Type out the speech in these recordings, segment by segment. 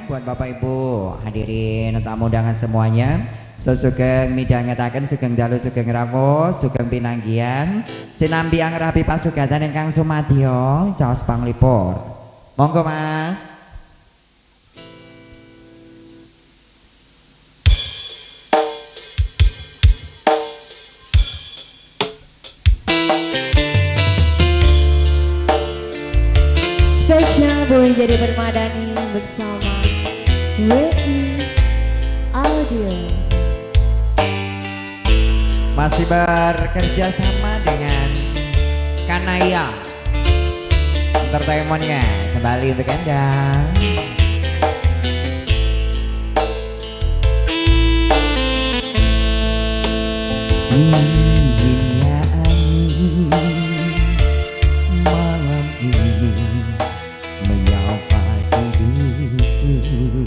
buat Bapak Ibu hadirin tamu undangan semuanya. Sugeng midhangetaken sugeng dalu sugeng rawuh sugeng pinanggihan sinambi angrabi pasugatan ingkang sumadyo caos panglipur. Monggo Mas. Spesial Bu Wijadi Permadani bersama WI Audio. Masih bekerja sama dengan Kanaya Entertainmentnya kembali untuk Anda. Inginnya angin malam ini menyapa hidupku,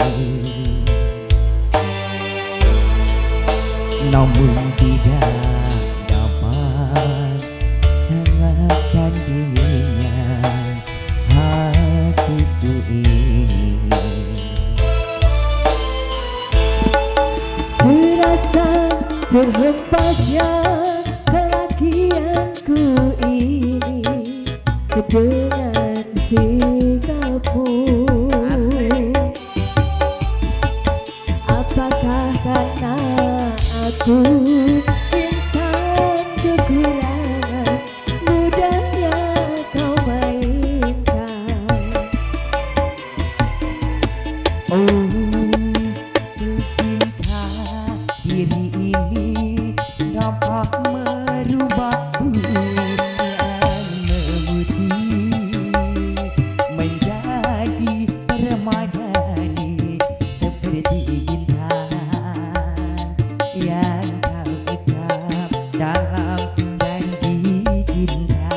namun tidak dapat hangatkan dinginnya hatiku ini. Terasa terhempasnya kelakianku ini dengan sikapmu. Apakah karena aku insan kekurangan mudahnya kau mainkan? Oh, cinta diri ini dapat merubahku yang memutih menjadi permadani seperti intan yang kau ucap dalam janji cinta.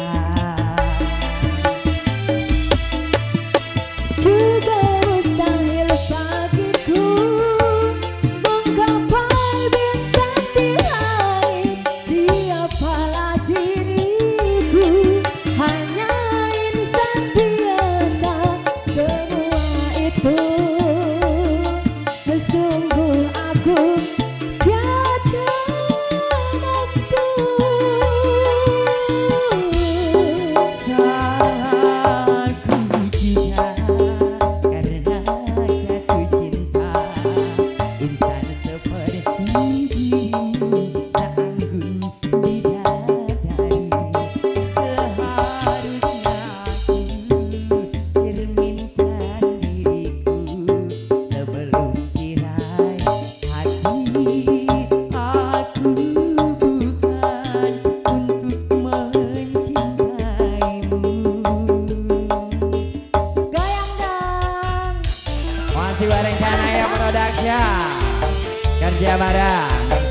Juga mustahil bagiku menggapai bintang di langit. Siapalah diriku, hanya insan biasa. Semua itu sungguh aku tiada mampu. Salahku jika karena jatuh cinta insan seperti dirimu seanggun bidadari. Seharusnya aku cerminkan diriku sebelum tirai hati. Aku bukan untuk mencintaimu. Goyang dong. Masih bareng Kanaya Production kerja bareng